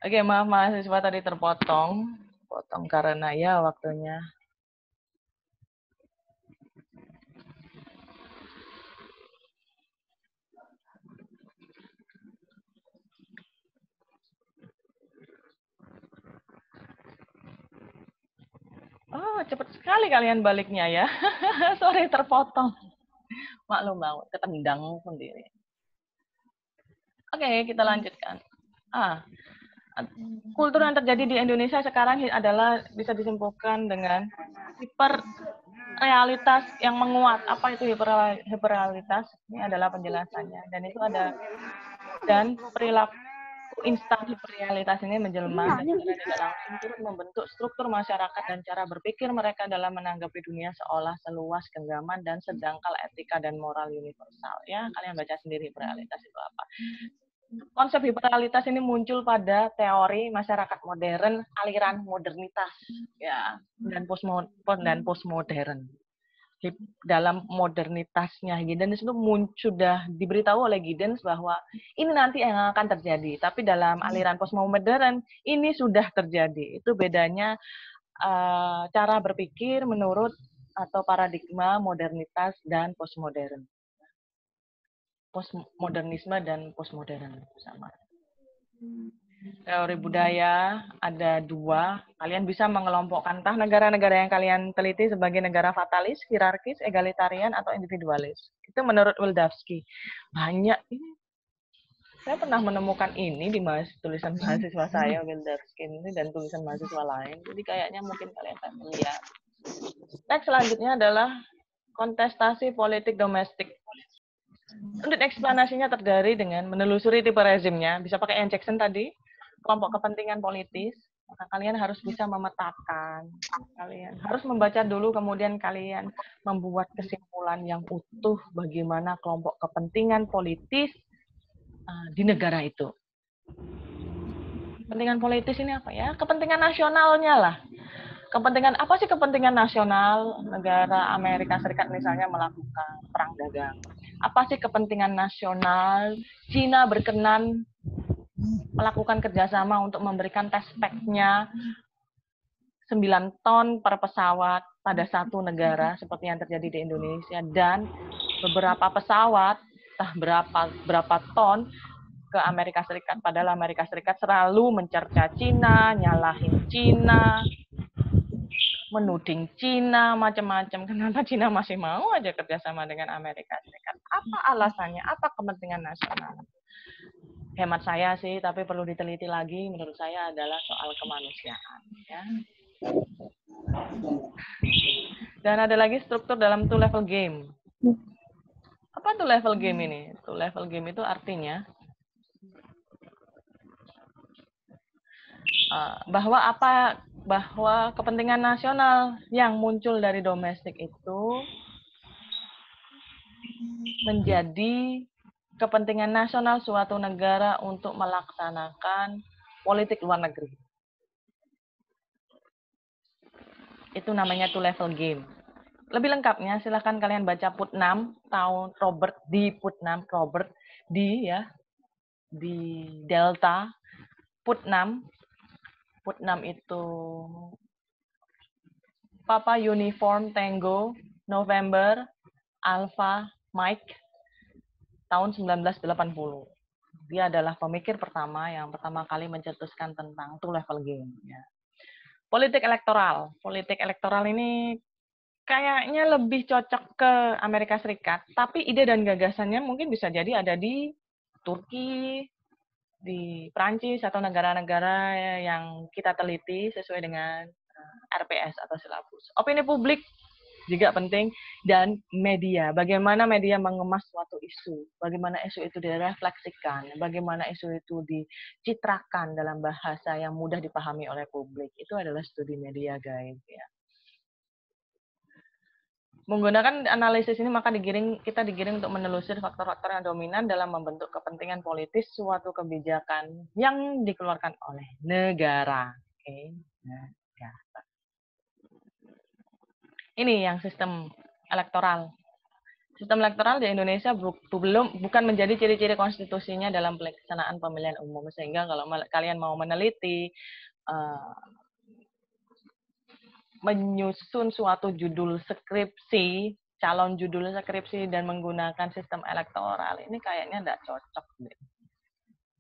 Oke, maaf mahasiswa tadi terpotong. Potong karena ya waktunya. Oh, cepat sekali kalian baliknya ya. Sorry, terpotong. Maklum banget, ketendang sendiri. Oke, kita lanjutkan. Kultur yang terjadi di Indonesia sekarang adalah bisa disimpulkan dengan hiperrealitas yang menguat. Apa itu hiperrealitas? Ini adalah penjelasannya. Dan itu ada perilaku instan hiperrealitas ini menjelma dan secara tidak langsung turut membentuk struktur masyarakat dan cara berpikir mereka dalam menanggapi dunia seolah seluas genggaman dan sedangkal etika dan moral universal. Ya, kalian baca sendiri hiperrealitas itu apa. Konsep hiperrealitas ini muncul pada teori masyarakat modern, aliran modernitas, ya, dan postmodern. Dalam modernitasnya Giddens itu sudah diberitahu oleh Giddens bahwa ini nanti yang akan terjadi, tapi dalam aliran postmodern ini sudah terjadi. Itu bedanya cara berpikir menurut atau paradigma modernitas dan postmodern. Postmodernisme dan postmodern sama. Teori budaya ada dua. Kalian bisa mengelompokkan entah negara-negara yang kalian teliti sebagai negara fatalis, hierarkis, egalitarian, atau individualis. Itu menurut Wildavsky. Banyak ini. Saya pernah menemukan ini di tulisan mahasiswa saya, Wildavsky ini, dan tulisan mahasiswa lain. Jadi kayaknya mungkin kalian familiar. Next selanjutnya adalah kontestasi politik domestik. Untuk eksplanasinya terdiri dengan menelusuri tipe rezimnya, bisa pakai Ian Jackson tadi, kelompok kepentingan politis, maka kalian harus bisa memetakan. Kalian harus membaca dulu, kemudian kalian membuat kesimpulan yang utuh bagaimana kelompok kepentingan politis di negara itu. Kepentingan politis ini apa ya? Kepentingan nasionalnya lah. Kepentingan apa sih kepentingan nasional negara Amerika Serikat misalnya melakukan perang dagang? Apa sih kepentingan nasional Cina berkenan melakukan kerjasama untuk memberikan test pack-nya 9 ton per pesawat pada satu negara seperti yang terjadi di Indonesia, dan beberapa pesawat berapa ton ke Amerika Serikat, padahal Amerika Serikat selalu mencerca Cina, nyalahin Cina, menuding Cina, macam-macam. Kenapa Cina masih mau aja kerjasama dengan Amerika Serikat? Apa alasannya? Apa kepentingan nasional? Hemat saya sih, tapi perlu diteliti lagi. Menurut saya adalah soal kemanusiaan. Ya. Dan ada lagi struktur dalam two level game. Apa two level game ini? Two level game itu artinya bahwa kepentingan nasional yang muncul dari domestik itu menjadi kepentingan nasional suatu negara untuk melaksanakan politik luar negeri. Itu namanya two level game. Lebih lengkapnya silahkan kalian baca Putnam tahun Robert D. Putnam, Robert D. ya, di Delta. Putnam itu Papa Uniform Tango November Alpha Mike tahun 1980. Dia adalah pemikir pertama yang pertama kali mencetuskan tentang two level game. Ya. Politik elektoral ini kayaknya lebih cocok ke Amerika Serikat, tapi ide dan gagasannya mungkin bisa jadi ada di Turki, di Prancis, atau negara-negara yang kita teliti sesuai dengan RPS atau silabus. Opini publik juga penting, dan media. Bagaimana media mengemas suatu isu, bagaimana isu itu direfleksikan, bagaimana isu itu dicitrakan dalam bahasa yang mudah dipahami oleh publik. Itu adalah studi media, guys. Ya. Menggunakan analisis ini, maka kita digiring untuk menelusuri faktor-faktor yang dominan dalam membentuk kepentingan politis suatu kebijakan yang dikeluarkan oleh negara. Oke. Negara. Ini yang sistem elektoral. Sistem elektoral di Indonesia bukan menjadi ciri-ciri konstitusinya dalam pelaksanaan pemilihan umum. Sehingga kalau kalian mau meneliti, menyusun suatu judul skripsi, calon judul skripsi dan menggunakan sistem elektoral, ini kayaknya nggak cocok deh.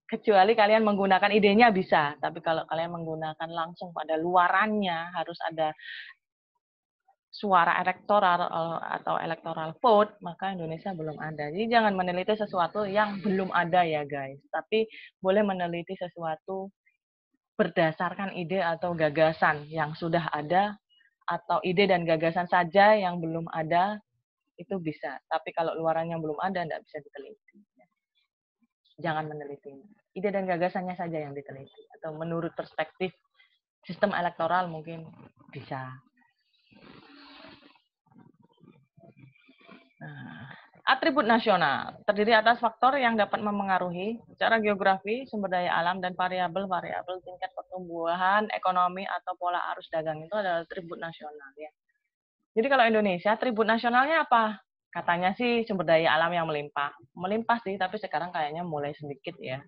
Kecuali kalian menggunakan idenya bisa, tapi kalau kalian menggunakan langsung pada luarannya, harus ada suara elektoral atau electoral vote, maka Indonesia belum ada. Jadi jangan meneliti sesuatu yang belum ada ya guys, tapi boleh meneliti sesuatu berdasarkan ide atau gagasan yang sudah ada, atau ide dan gagasan saja yang belum ada, itu bisa. Tapi kalau luarannya belum ada, tidak bisa diteliti. Jangan meneliti. Ide dan gagasannya saja yang diteliti. Atau menurut perspektif sistem elektoral mungkin bisa. Nah, atribut nasional terdiri atas faktor yang dapat memengaruhi secara geografi, sumber daya alam, dan variabel-variabel tingkat pertumbuhan ekonomi atau pola arus dagang. Itu adalah atribut nasional ya. Jadi kalau Indonesia, atribut nasionalnya apa? Katanya sih sumber daya alam yang melimpah. Melimpah sih, tapi sekarang kayaknya mulai sedikit ya.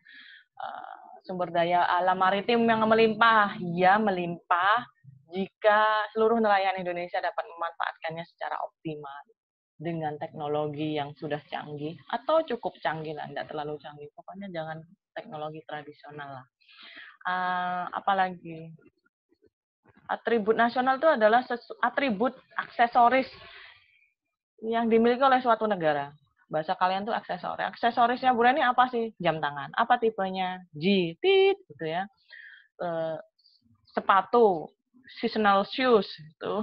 Sumber daya alam maritim yang melimpah. Ya, melimpah jika seluruh nelayan Indonesia dapat memanfaatkannya secara optimal dengan teknologi yang sudah canggih atau cukup canggih lah, tidak terlalu canggih. Pokoknya jangan teknologi tradisional lah. Apalagi atribut nasional itu adalah atribut aksesoris yang dimiliki oleh suatu negara. Bahasa kalian tuh aksesoris. Aksesorisnya Bu Reni apa sih? Jam tangan. Apa tipenya? G, tit, gitu ya. Sepatu, seasonal shoes, itu.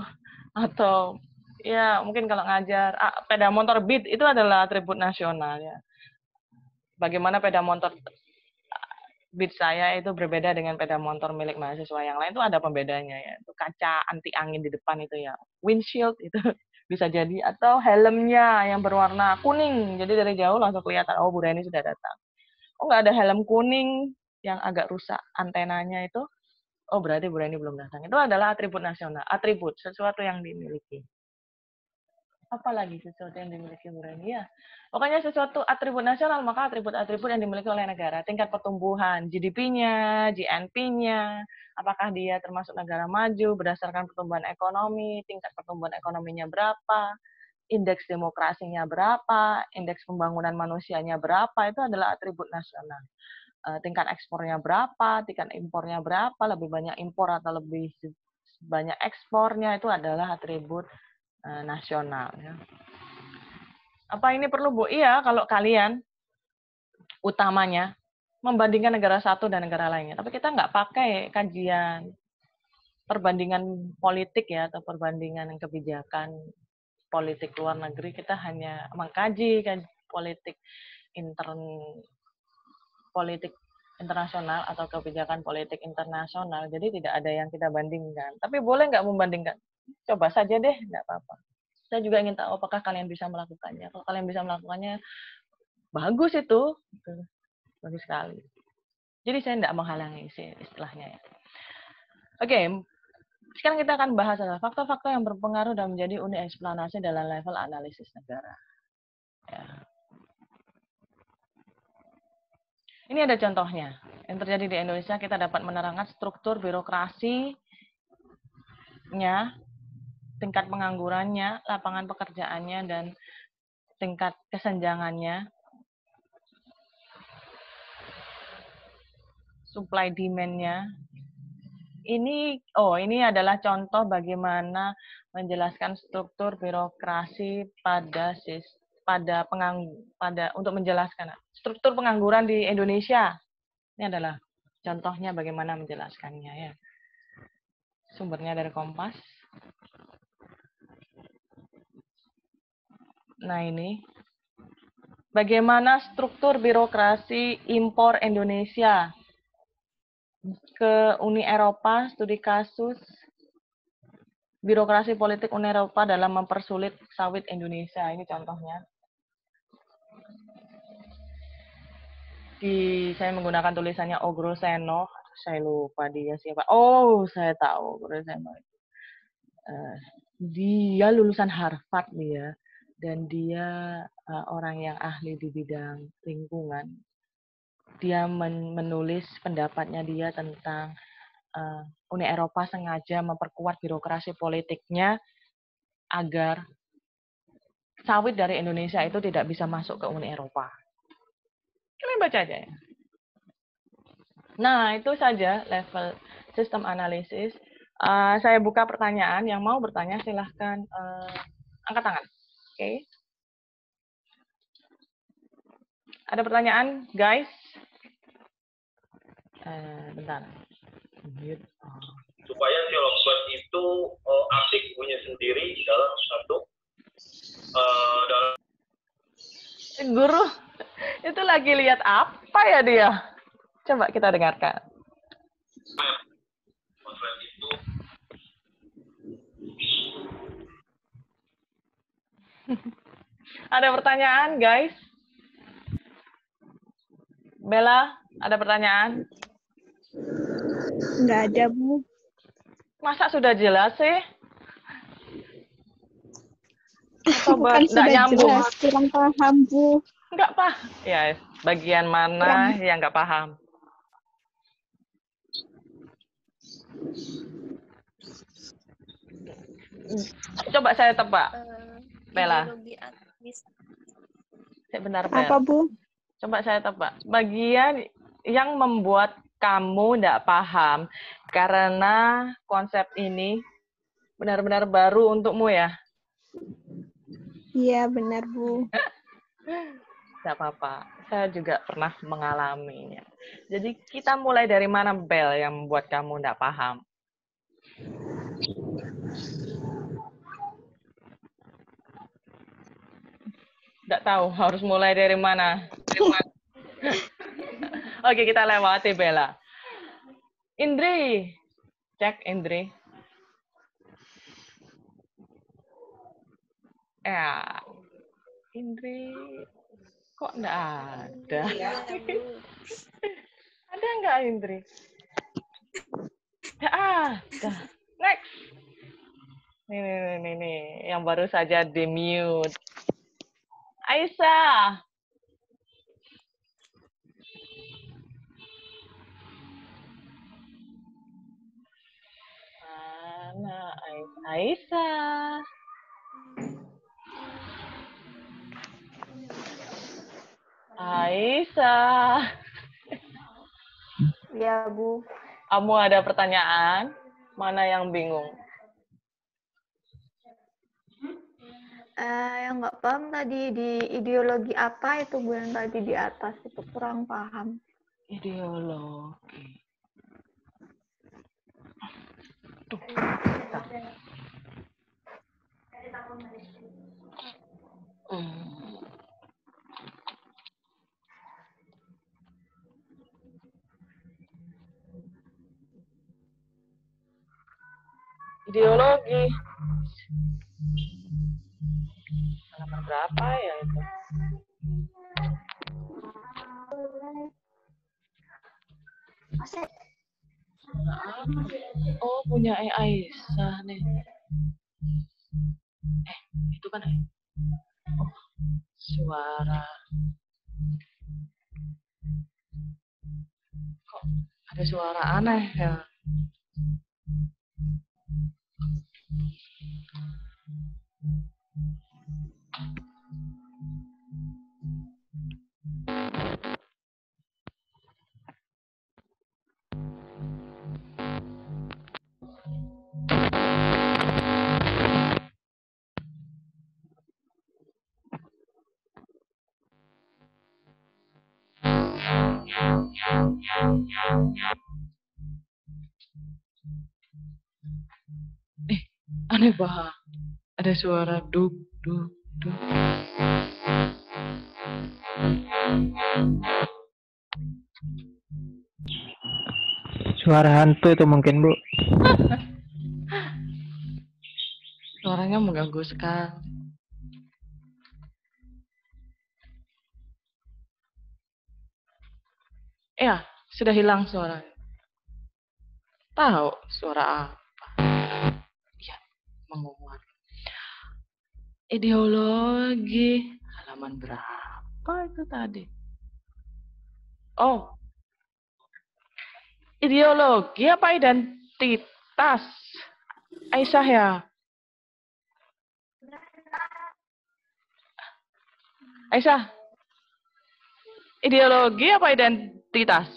Atau ya mungkin kalau ngajar sepeda motor Beat itu adalah atribut nasional ya. Bagaimana sepeda motor Beat saya itu berbeda dengan sepeda motor milik mahasiswa yang lain, itu ada pembedanya ya. Itu kaca anti angin di depan itu ya, windshield itu bisa jadi, atau helmnya yang berwarna kuning. Jadi dari jauh langsung kelihatan, oh Bu Reni sudah datang. Oh nggak ada helm kuning yang agak rusak antenanya itu, oh berarti Bu Reni belum datang. Itu adalah atribut nasional, atribut sesuatu yang dimiliki. Apalagi sesuatu yang dimiliki Bu Reni ya. Pokoknya sesuatu atribut nasional, maka atribut-atribut yang dimiliki oleh negara. Tingkat pertumbuhan, GDP-nya, GNP-nya, apakah dia termasuk negara maju berdasarkan pertumbuhan ekonomi, tingkat pertumbuhan ekonominya berapa, indeks demokrasinya berapa, indeks pembangunan manusianya berapa, itu adalah atribut nasional. Tingkat ekspornya berapa, tingkat impornya berapa, lebih banyak impor atau lebih banyak ekspornya, itu adalah atribut nasional. Ya. Apa ini perlu Bu? Iya, kalau kalian utamanya membandingkan negara satu dan negara lainnya. Tapi kita nggak pakai kajian perbandingan politik ya, atau perbandingan kebijakan politik luar negeri. Kita hanya mengkaji kan politik politik internasional atau kebijakan politik internasional. Jadi tidak ada yang kita bandingkan. Tapi boleh nggak membandingkan? Coba saja deh, nggak apa-apa. Saya juga ingin tahu apakah kalian bisa melakukannya. Kalau kalian bisa melakukannya, bagus itu. Bagus sekali. Jadi saya tidak menghalangi istilahnya ya. Oke, sekarang kita akan bahas faktor-faktor yang berpengaruh dan menjadi unit eksplanasi dalam level analisis negara. Ya. Ini ada contohnya. Yang terjadi di Indonesia, kita dapat menerangkan struktur birokrasinya, tingkat penganggurannya, lapangan pekerjaannya, dan tingkat kesenjangannya, supply demand-nya. Ini adalah contoh bagaimana menjelaskan struktur birokrasi untuk menjelaskan struktur pengangguran di Indonesia. Ini adalah contohnya bagaimana menjelaskannya ya. Sumbernya dari Kompas. Nah, ini bagaimana struktur birokrasi impor Indonesia ke Uni Eropa, studi kasus birokrasi politik Uni Eropa dalam mempersulit sawit Indonesia. Ini contohnya. Saya menggunakan tulisannya Ogro Seno. Saya lupa dia siapa. Oh, saya tahu Ogro Seno. Dia lulusan Harvard dia. dan dia orang yang ahli di bidang lingkungan. Dia menulis pendapatnya dia tentang Uni Eropa sengaja memperkuat birokrasi politiknya agar sawit dari Indonesia itu tidak bisa masuk ke Uni Eropa. Kalian baca aja ya. Nah, itu saja level sistem analisis. Saya buka pertanyaan. Yang mau bertanya silahkan angkat tangan. Oke. Ada pertanyaan, guys? Bentar. Supaya si Lombard itu asik punya sendiri dalam satu dalam Guru itu lagi lihat apa ya dia? Coba kita dengarkan. itu Ada pertanyaan, guys? Bella, ada pertanyaan? Nggak ada, Bu. Masa sudah jelas sih? Atau Bukan nggak sudah nyambung? jelas, kurang paham, Bu. Nggak paham. Ya, bagian mana yang nggak paham? Coba saya tebak. Bella. Sebentar, Bella. Apa, Bu? Coba saya tebak. Bagian yang membuat kamu nggak paham karena konsep ini benar-benar baru untukmu ya? Iya, benar, Bu. Nggak apa-apa. Saya juga pernah mengalaminya. Jadi kita mulai dari mana, Bel, yang membuat kamu nggak paham? Nggak tahu harus mulai dari mana. Oke, kita lewati Bella. Indri. Cek Indri. Ya. Indri. Kok nggak ada? Ada nggak Indri? Nggak ada. Next. Nih. Yang baru saja di-mute. Aisyah. Mana Aisyah? Aisyah. Ya, Bu. Kamu ada pertanyaan? Mana yang bingung? Yang nggak paham tadi di ideologi apa itu, Bu, yang tadi di atas itu kurang paham. Ideologi. Tuh. Ideologi. Halaman berapa ya itu? Oh, punya Aisyah nih. Itu kan oh, suara. Kok ada suara aneh ya? Aneh banget. Ada suara duk. Suara hantu itu mungkin, Bu. Suaranya mengganggu sekali. Ya, sudah hilang suaranya. Tahu suara apa? Ya, menguat. Ideologi. Halaman berapa itu tadi? Oh, ideologi apa identitas? Aisyah ya? Aisyah, ideologi apa identitas?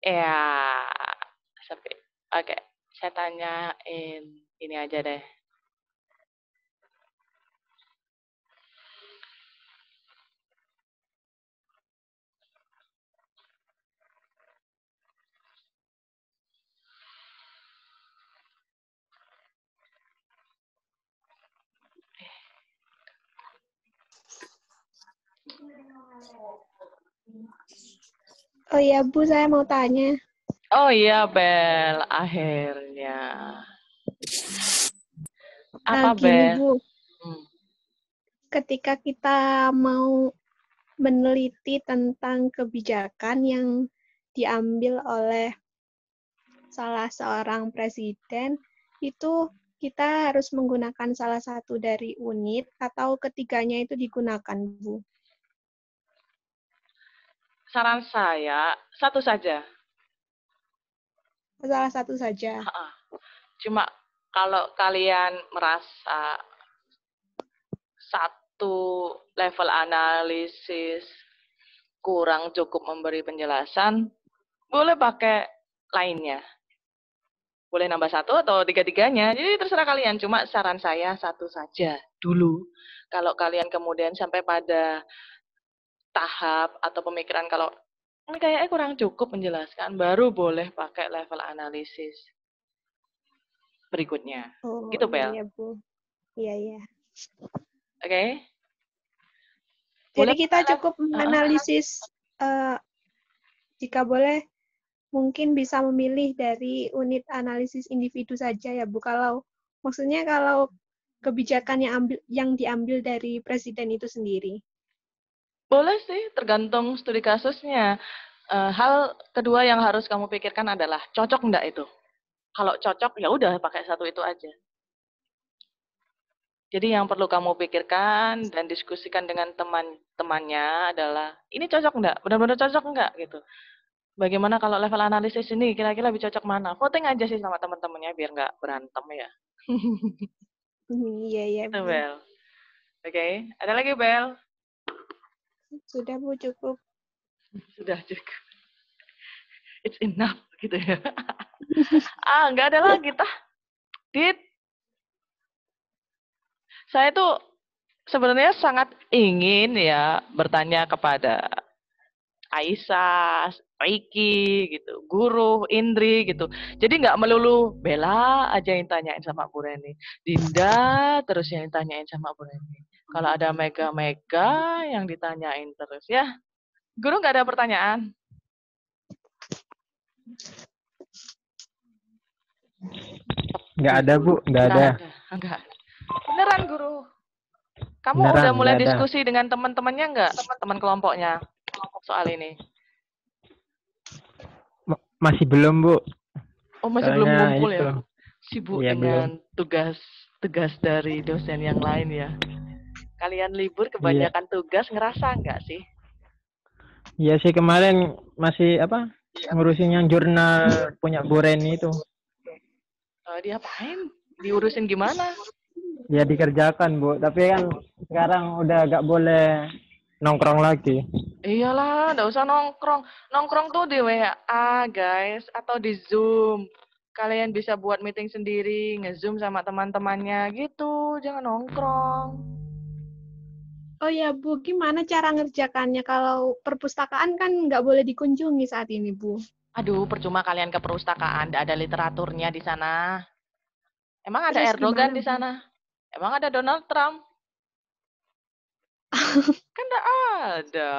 Ya, sampai. Oke, saya tanyain ini aja deh. Oh iya, Bu, saya mau tanya. Oh iya, Bel, akhirnya. Apa, Gini, Bel? Bu, Hmm. ketika kita mau meneliti tentang kebijakan yang diambil oleh salah seorang presiden, itu kita harus menggunakan salah satu dari unit atau ketiganya itu digunakan, Bu. Saran saya, satu saja. Salah satu saja. Cuma kalau kalian merasa satu level analisis kurang cukup memberi penjelasan, boleh pakai lainnya. Boleh nambah satu atau tiga-tiganya. Jadi terserah kalian. Cuma saran saya satu saja dulu. Kalau kalian kemudian sampai pada tahap atau pemikiran kalau ini kayaknya kurang cukup menjelaskan, baru boleh pakai level analisis berikutnya. Oh, Gitu, iya, Bel. iya, Bu. Iya, iya. Oke? Jadi Boleh kita pakai cukup menganalisis, jika boleh, mungkin bisa memilih dari unit analisis individu saja ya, Bu. Maksudnya kalau kebijakan yang diambil dari presiden itu sendiri. boleh sih, tergantung studi kasusnya. Hal kedua yang harus kamu pikirkan adalah cocok enggak itu. Kalau cocok, ya udah pakai satu itu aja. Jadi yang perlu kamu pikirkan dan diskusikan dengan teman-temannya adalah, ini cocok enggak? Benar-benar cocok enggak? Gitu. Bagaimana kalau level analisis ini, kira-kira lebih cocok mana? Voting aja sih sama teman-temannya, biar nggak berantem ya. Iya, iya, Itu, Bu. Bel. Oke, ada lagi, Bel? Sudah, Bu, cukup. Sudah cukup. It's enough, gitu ya. Nggak ada lagi, tah. Dit, saya tuh sebenarnya sangat ingin ya bertanya kepada Aisyah, Ricky, gitu, Guru, Indri, gitu. Jadi nggak melulu Bella aja yang tanyain sama Bu Reni. Dinda terus yang tanyain sama Bu Reni. Kalau ada Mega-Mega yang ditanyain terus ya. Guru nggak ada pertanyaan? Nggak ada, Bu. Nggak ada. Enggak. Beneran, Guru. Kamu Beneran, udah mulai nggak ada. diskusi dengan teman-temannya nggak? Teman kelompoknya soal ini? Masih belum, Bu. Oh, masih belum Soalnya ngumpul itu. ya? Sibuk Iya, dengan tugas dari dosen yang lain ya? Kalian libur Iya. kebanyakan tugas, ngerasa nggak sih? Iya sih, kemarin masih ngurusin yang jurnal punya Bu Reni itu. Diapain? Diurusin gimana? Ya dikerjakan, Bu. Tapi kan sekarang udah nggak boleh nongkrong lagi. Iyalah, nggak usah nongkrong. Nongkrong tuh di WA, guys, atau di Zoom. Kalian bisa buat meeting sendiri, nge-zoom sama teman-temannya gitu. Jangan nongkrong. Oh ya, Bu, gimana cara ngerjakannya? Kalau perpustakaan kan nggak boleh dikunjungi saat ini, Bu. Aduh, percuma kalian ke perpustakaan, nggak ada literaturnya di sana. Emang ada Terus Erdogan gimana, di Bu? sana? Emang ada Donald Trump? Kan nggak ada.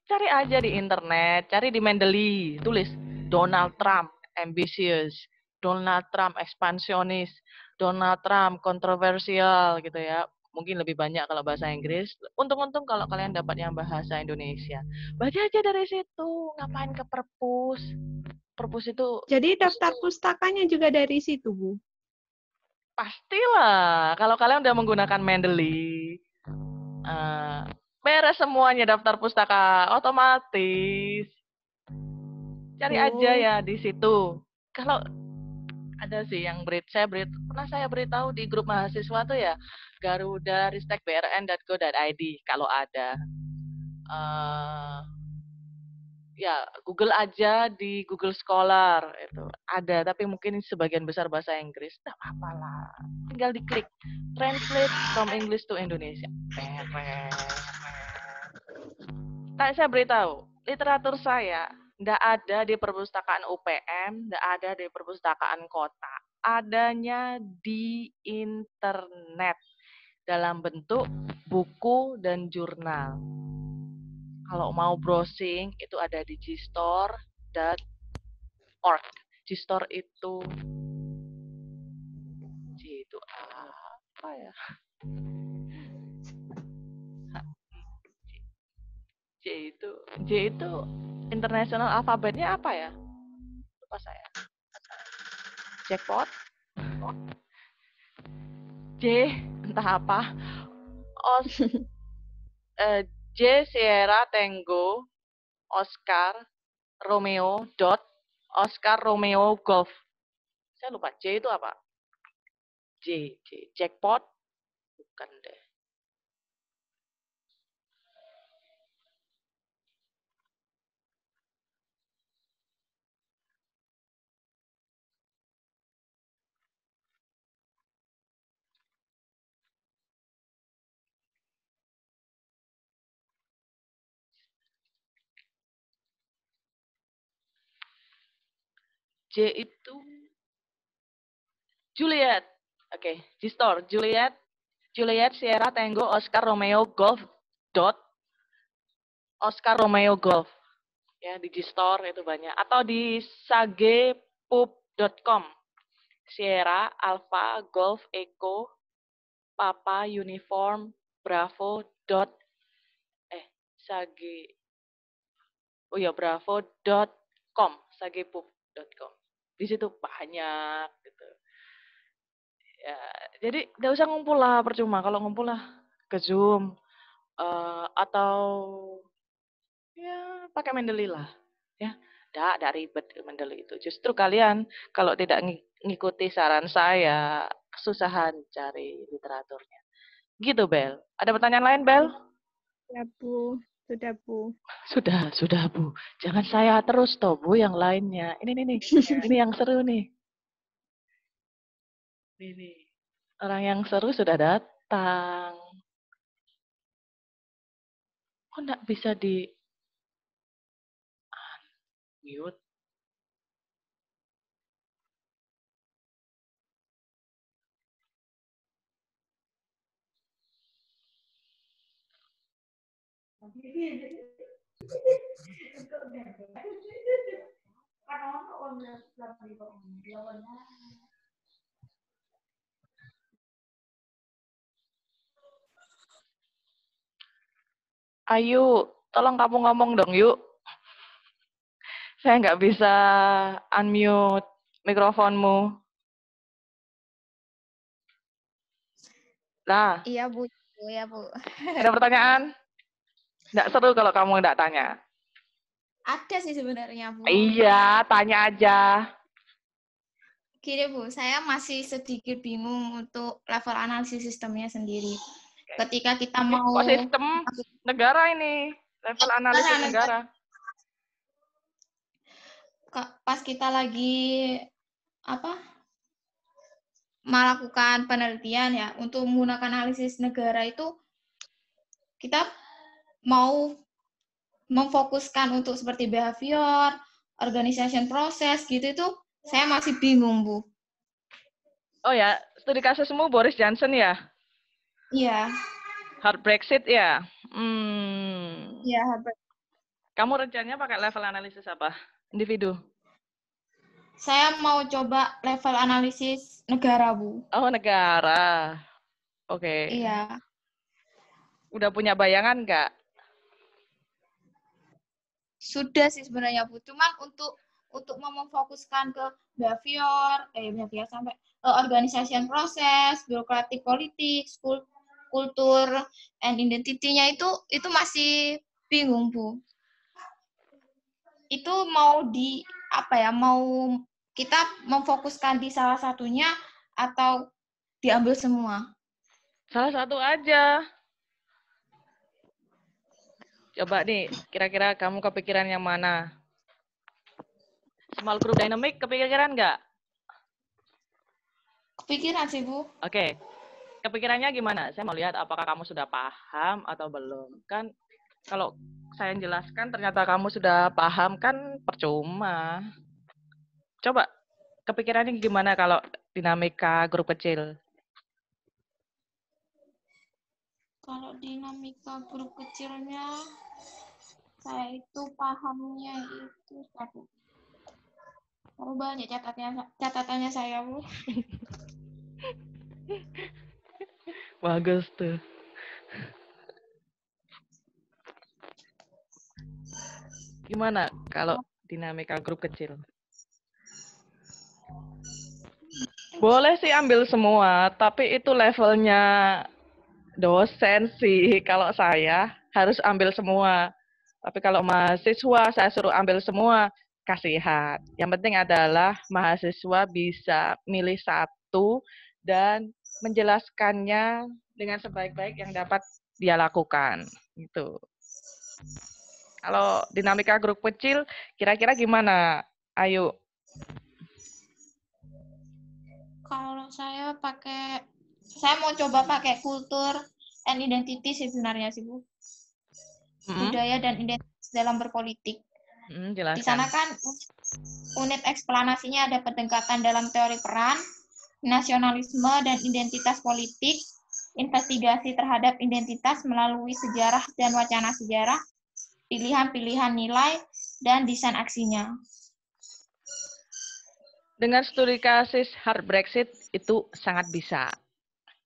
Cari aja di internet, cari di Mendeley, tulis Donald Trump ambitious, Donald Trump ekspansionis, Donald Trump kontroversial gitu ya. mungkin lebih banyak kalau bahasa Inggris. Untung-untung kalau kalian dapat yang bahasa Indonesia. Baca aja dari situ. Ngapain ke perpus? Perpus itu Jadi daftar pustakanya juga dari situ, Bu. pastilah. Kalau kalian udah menggunakan Mendeley, beres semuanya daftar pustaka otomatis. Cari aja Oh. ya di situ. Kalau ada sih yang pernah saya beritahu di grup mahasiswa tuh ya, Garuda Ristek BRN.go.id kalau ada. Ya Google aja di Google Scholar itu ada, tapi mungkin sebagian besar bahasa Inggris. Tidak apa-apa lah, tinggal diklik translate from English to Indonesia. Nah, saya beritahu, literatur saya tidak ada di perpustakaan UPM, tidak ada di perpustakaan kota, adanya di internet dalam bentuk buku dan jurnal. Kalau mau browsing itu ada di gstore.org. Gstore itu apa ya? J itu international alfabetnya apa ya? Lupa saya. Jackpot? J entah apa. J Sierra Tango Oscar Romeo dot Oscar Romeo Golf. Saya lupa J itu apa? J jackpot bukan deh. J itu Juliet. Oke, G-Store. Juliet Sierra Tango Oscar Romeo Golf dot Oscar Romeo Golf. Ya, di G-Store itu banyak. Atau di sagepub.com. Sierra Alpha Golf Echo Papa Uniform Bravo dot sage bravo.com sagepub.com. Di situ banyak gitu. Ya, jadi nggak usah ngumpul lah, percuma. Kalau ngumpul lah ke Zoom atau ya pakai Mendeley lah. Ya, tidak ribet Mendeley itu. Justru kalian kalau tidak ngikuti saran saya, kesusahan cari literaturnya. Gitu, Bel. Ada pertanyaan lain, Bel? Ya, Bu. Sudah, Bu. Sudah, Bu. Jangan saya terus, toh, Bu, yang lainnya. Ini yang seru nih. Ini. Orang yang seru sudah datang. Kok nggak bisa di mute? Ayo, tolong kamu ngomong dong, yuk. Saya nggak bisa unmute mikrofonmu. Nah, Iya, Bu. Iya, Bu. ada pertanyaan? Nggak seru kalau kamu nggak tanya. Ada sih sebenarnya, Bu. Iya, tanya aja. Gini, Bu, saya masih sedikit bingung untuk level analisis sistemnya sendiri. Ketika kita mau Kok sistem negara ini? Level analisis negara. Pas kita lagi melakukan penelitian ya untuk menggunakan analisis negara itu kita mau memfokuskan untuk seperti behavior, organization process gitu itu saya masih bingung, Bu. Oh ya, studi kasusmu Boris Johnson ya? Iya. Hard Brexit ya? Iya, hard Brexit. Kamu rencananya pakai level analisis apa? Individu? Saya mau coba level analisis negara, Bu. Oh, negara. Oke. Iya. Udah punya bayangan nggak? Sudah sih sebenarnya Bu. Cuman untuk memfokuskan ke behavior sampai organization proses, birokratik politik, kultur, and identity-nya itu masih bingung Bu. Itu mau kita memfokuskan di salah satunya atau diambil semua? Salah satu aja. Coba nih, kira-kira kamu kepikiran yang mana? Small group dynamic kepikiran nggak? Kepikiran sih Bu. Oke. Kepikirannya gimana? Saya mau lihat apakah kamu sudah paham atau belum. Kan kalau saya jelaskan ternyata kamu sudah paham kan percuma. Coba kepikirannya gimana kalau dinamika grup kecil? Kalau dinamika grup kecilnya, saya itu pahamnya itu satu. Terlalu banyak catatannya saya, Bu. Bagus tuh. Gimana kalau dinamika grup kecil? Boleh sih ambil semua, tapi itu levelnya dosen sih. Kalau saya harus ambil semua. Tapi kalau mahasiswa saya suruh ambil semua, kasihan. Yang penting adalah mahasiswa bisa milih satu dan menjelaskannya dengan sebaik-baik yang dapat dia lakukan. Gitu. Kalau dinamika grup kecil, kira-kira gimana? Ayo. Kalau saya mau coba pakai kultur and identity sebenarnya sih, Bu. Budaya dan identitas dalam berpolitik. Jelaskan. Di sana kan unit eksplanasinya ada pendekatan dalam teori peran, nasionalisme dan identitas politik, investigasi terhadap identitas melalui sejarah dan wacana sejarah, pilihan-pilihan nilai, dan desain aksinya. Dengan studi kasus hard Brexit itu sangat bisa.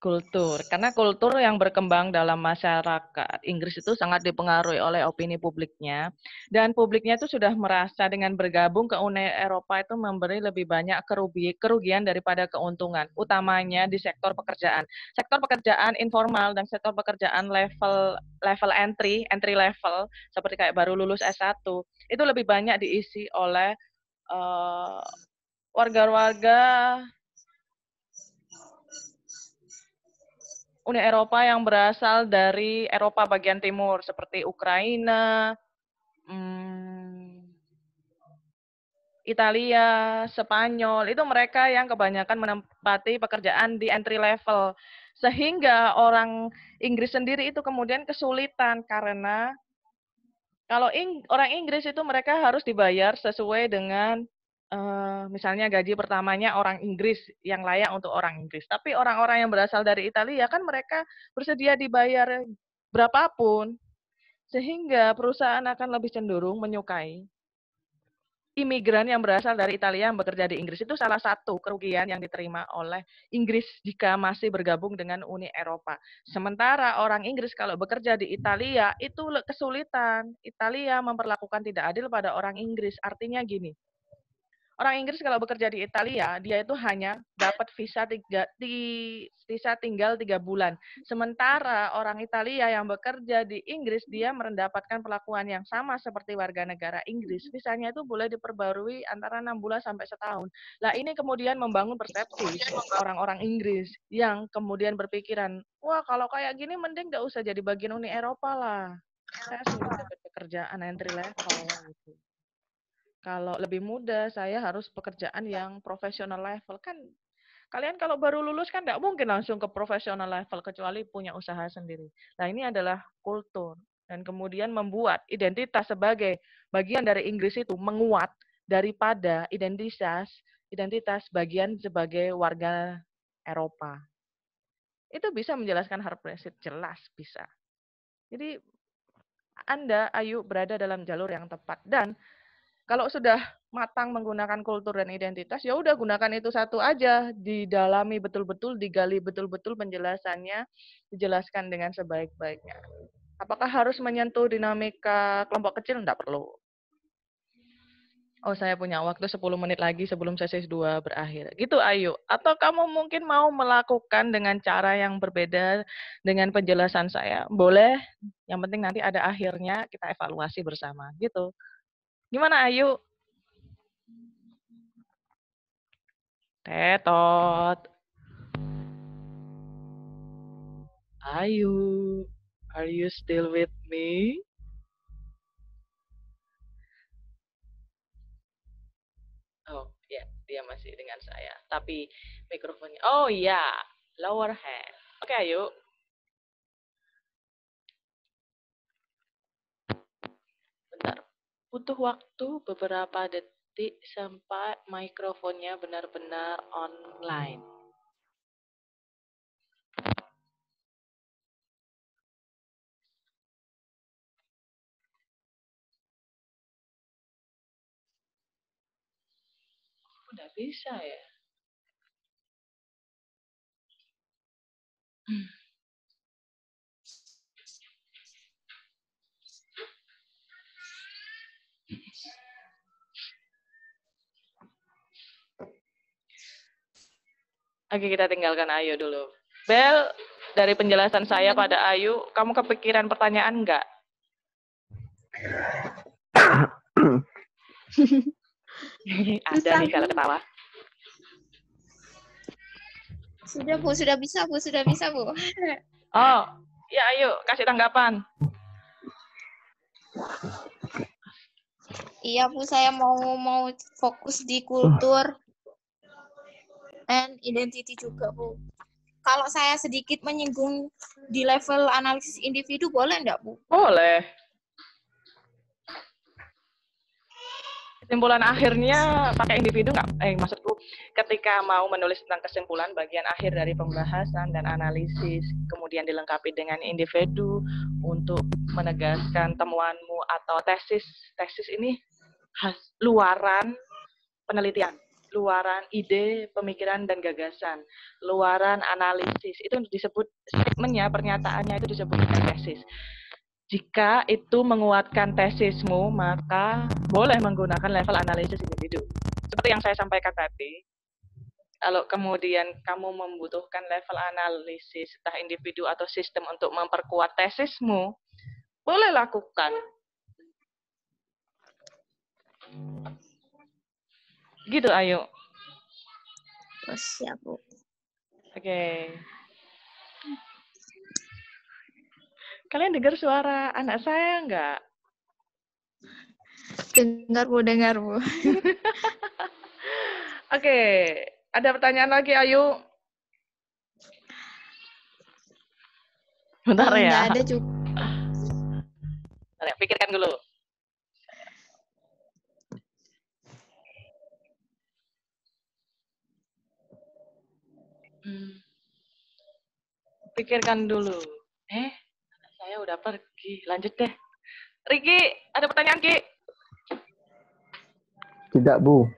Kultur, karena kultur yang berkembang dalam masyarakat Inggris itu sangat dipengaruhi oleh opini publiknya, dan publiknya itu sudah merasa dengan bergabung ke Uni Eropa itu memberi lebih banyak kerugian daripada keuntungan, utamanya di sektor pekerjaan. Sektor pekerjaan informal dan sektor pekerjaan level entry level, seperti kayak baru lulus S1, itu lebih banyak diisi oleh warga-warga Uni Eropa yang berasal dari Eropa bagian timur seperti Ukraina, Italia, Spanyol, itu mereka yang kebanyakan menempati pekerjaan di entry level. Sehingga orang Inggris sendiri itu kemudian kesulitan karena kalau orang Inggris itu mereka harus dibayar sesuai dengan misalnya gaji pertamanya orang Inggris yang layak untuk orang Inggris. Tapi orang-orang yang berasal dari Italia kan mereka bersedia dibayar berapapun. Sehingga perusahaan akan lebih cenderung menyukai imigran yang berasal dari Italia yang bekerja di Inggris. Itu salah satu kerugian yang diterima oleh Inggris jika masih bergabung dengan Uni Eropa. Sementara orang Inggris kalau bekerja di Italia itu kesulitan. Italia memperlakukan tidak adil pada orang Inggris. Artinya gini, orang Inggris kalau bekerja di Italia, dia itu hanya dapat visa tinggal 3 bulan. Sementara orang Italia yang bekerja di Inggris, dia mendapatkan perlakuan yang sama seperti warga negara Inggris. Visanya itu boleh diperbarui antara 6 bulan sampai setahun. Nah, ini kemudian membangun persepsi orang-orang Inggris yang kemudian berpikiran, wah kalau kayak gini mending nggak usah jadi bagian Uni Eropa lah. Saya sudah dapat pekerjaan entry level gitu. Kalau lebih mudah, saya harus pekerjaan yang profesional level. Kan kalian kalau baru lulus kan nggak mungkin langsung ke profesional level, kecuali punya usaha sendiri. Nah, ini adalah kultur. Dan kemudian membuat identitas sebagai bagian dari Inggris itu menguat daripada identitas bagian sebagai warga Eropa. Itu bisa menjelaskan hard Brexit, jelas bisa. Jadi, Anda, Ayu, berada dalam jalur yang tepat. Dan Kalau sudah matang menggunakan kultur dan identitas, ya udah gunakan itu satu aja, didalami betul-betul, digali betul-betul penjelasannya, dijelaskan dengan sebaik-baiknya. Apakah harus menyentuh dinamika kelompok kecil? Enggak perlu. Oh, saya punya waktu 10 menit lagi sebelum sesi 2 berakhir. Gitu, Ayu. Atau kamu mungkin mau melakukan dengan cara yang berbeda dengan penjelasan saya? Boleh. Yang penting nanti ada akhirnya, kita evaluasi bersama. Gitu. Gimana, Ayu? Tetot. Ayu. Are you still with me? Oh, ya, dia masih dengan saya. Tapi mikrofonnya, oh iya, lower hand. Oke, Ayu. Bentar. Butuh waktu beberapa detik sampai mikrofonnya benar-benar online. Udah bisa ya? Oke, kita tinggalkan Ayu dulu. Bel, dari penjelasan saya pada Ayu, kamu kepikiran pertanyaan enggak? Ada nih kalau ketawa. Sudah, Bu. Sudah bisa, Bu. Sudah bisa, Bu. Oh, ya Ayu, kasih tanggapan. Iya, Bu. Saya mau fokus di kultur and identity juga, Bu. Kalau saya sedikit menyinggung di level analisis individu, boleh enggak, Bu? Boleh. Kesimpulan akhirnya pakai individu nggak? Maksudku ketika mau menulis tentang kesimpulan bagian akhir dari pembahasan dan analisis, kemudian dilengkapi dengan individu untuk menegaskan temuanmu atau tesis. Tesis ini luaran penelitian, luaran ide, pemikiran dan gagasan, luaran analisis. Itu disebut statementnya, pernyataannya itu disebut dengan tesis. Jika itu menguatkan tesismu, maka boleh menggunakan level analisis individu. Seperti yang saya sampaikan tadi, kalau kemudian kamu membutuhkan level analisis, entah individu atau sistem untuk memperkuat tesismu, boleh lakukan. Gitu, Ayu. Siap, Bu. Oke. Kalian dengar suara anak saya enggak? Dengar, Bu. Dengar, Bu. Oke. Ada pertanyaan lagi, Ayu? Bentar ya. Enggak ada juga. Bentar ya, pikirkan dulu. Pikirkan dulu. Saya udah pergi. Lanjut deh. Riki, ada pertanyaan, Ki? Tidak, Bu.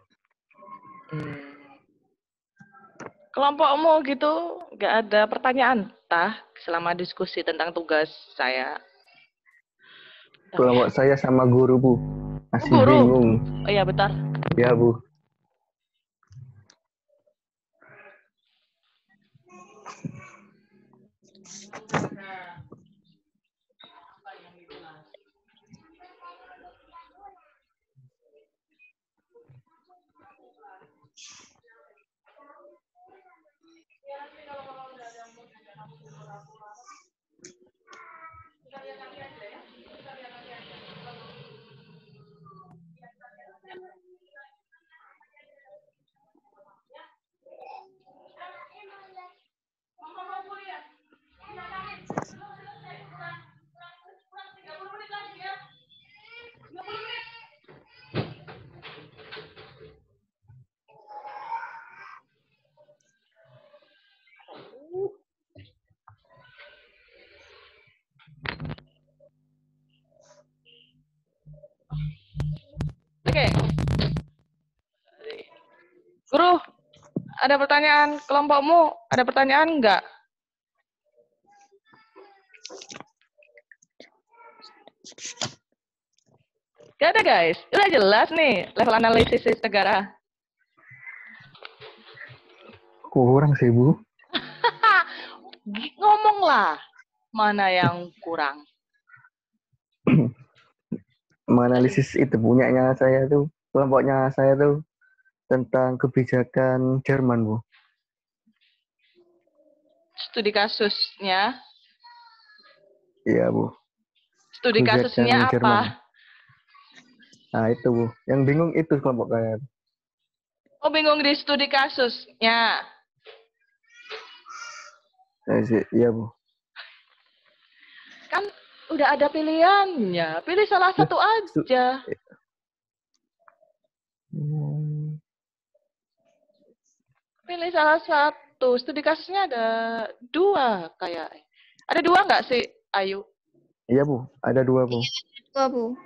Kelompokmu gitu, nggak ada pertanyaan tah selama diskusi tentang tugas saya. Kelompok saya sama guru, Bu. Masih Guru? bingung. Oh iya, bentar. Ya, Bu. Ada pertanyaan kelompokmu? Ada pertanyaan enggak? Gak ada guys. Udah jelas nih level analisis negara. Kurang sih, Bu. Ngomonglah mana yang kurang. Menganalisis itu punyanya saya tuh, kelompoknya saya tuh tentang kebijakan Jerman, Bu. Studi kasusnya. Iya, Bu. Studi Kebijakan kasusnya apa? Jerman. Nah, itu, Bu. Yang bingung itu kelompok saya. Oh, bingung di studi kasusnya. Iya, Bu. Kan udah ada pilihannya. Pilih salah satu aja. Pilih salah satu. Studi kasusnya ada 2 kayak. Ada 2 nggak sih, Ayu? Iya, Bu. Ada 2, Bu. Iya, Bu.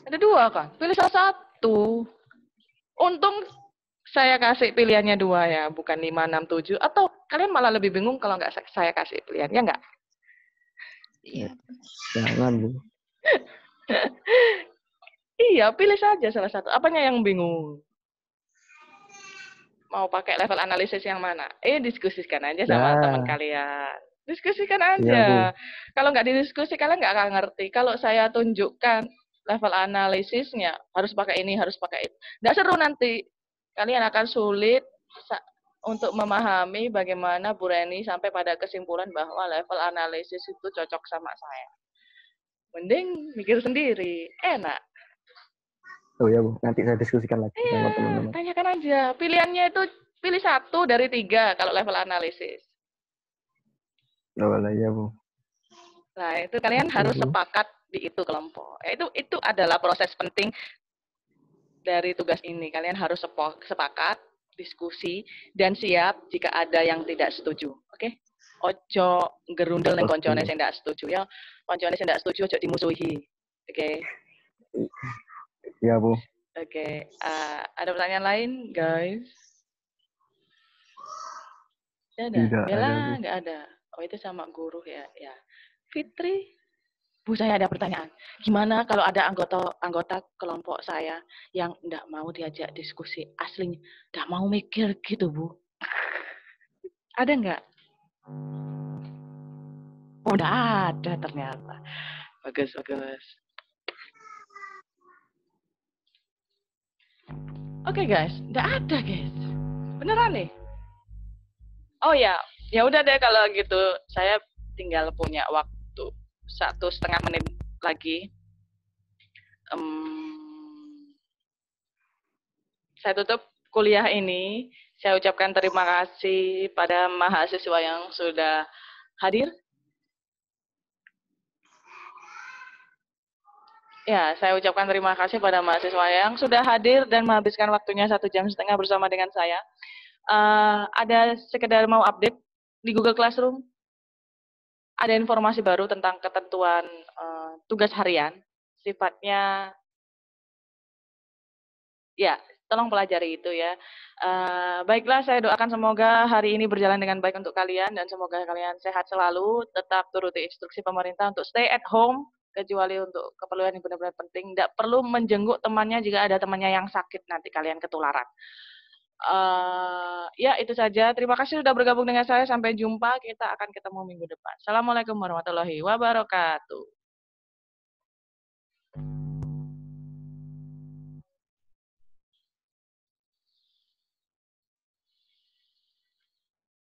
Ada 2 kan? Pilih salah satu. Untung saya kasih pilihannya 2 ya, bukan 5, 6, 7. Atau kalian malah lebih bingung kalau nggak saya kasih pilihan, ya nggak? Iya. Jangan, Bu. Iya, pilih saja salah satu. Apanya yang bingung? Mau pakai level analisis yang mana? Diskusikan aja sama Nah. teman kalian. Diskusikan Iya, aja. Bu. Kalau nggak didiskusi, kalian nggak akan ngerti. Kalau saya tunjukkan level analisisnya, harus pakai ini, harus pakai itu. Nggak seru nanti. Kalian akan sulit untuk memahami bagaimana Bu Reni sampai pada kesimpulan bahwa level analisis itu cocok sama saya. Mending mikir sendiri. Enak. Oh ya, Bu. Nanti saya diskusikan lagi sama teman-teman. Tanyakan aja. Pilihannya itu pilih 1 dari 3 kalau level analisis. Oh, iya, Bu. Nah, itu kalian harus sepakat di itu kelompok. Itu adalah proses penting dari tugas ini. Kalian harus sepakat, diskusi, dan siap jika ada yang tidak setuju. Oke? Ojo gerundel neng koncone sing tidak setuju ya. Koncone sing tidak setuju ojo dimusuhi. Oke? Iya, Bu. Oke. Ada pertanyaan lain, guys? Tidak Bella ada, Bu. nggak ada. Oh, itu sama guru ya. Ya. Fitri, Bu, saya ada pertanyaan. Gimana kalau ada anggota kelompok saya yang nggak mau diajak diskusi, aslinya nggak mau mikir gitu, Bu? Ada nggak? Oh, nggak ada ternyata. Bagus, bagus. Oke, guys, nggak ada, guys. Beneran nih? Oh ya, ya udah deh kalau gitu. Saya tinggal punya waktu 1,5 menit lagi. Saya tutup kuliah ini. Saya ucapkan terima kasih pada mahasiswa yang sudah hadir. Ya, saya ucapkan terima kasih pada mahasiswa yang sudah hadir dan menghabiskan waktunya 1,5 jam bersama dengan saya. Ada sekedar mau update di Google Classroom. Ada informasi baru tentang ketentuan tugas harian. Sifatnya, ya, tolong pelajari itu ya. Baiklah, saya doakan semoga hari ini berjalan dengan baik untuk kalian dan semoga kalian sehat selalu. Tetap turuti instruksi pemerintah untuk stay at home, kecuali untuk keperluan yang benar-benar penting. Tidak perlu menjenguk temannya jika ada temannya yang sakit, nanti kalian ketularan. Ya, itu saja. Terima kasih sudah bergabung dengan saya. Sampai jumpa. Kita akan ketemu minggu depan. Assalamualaikum warahmatullahi wabarakatuh.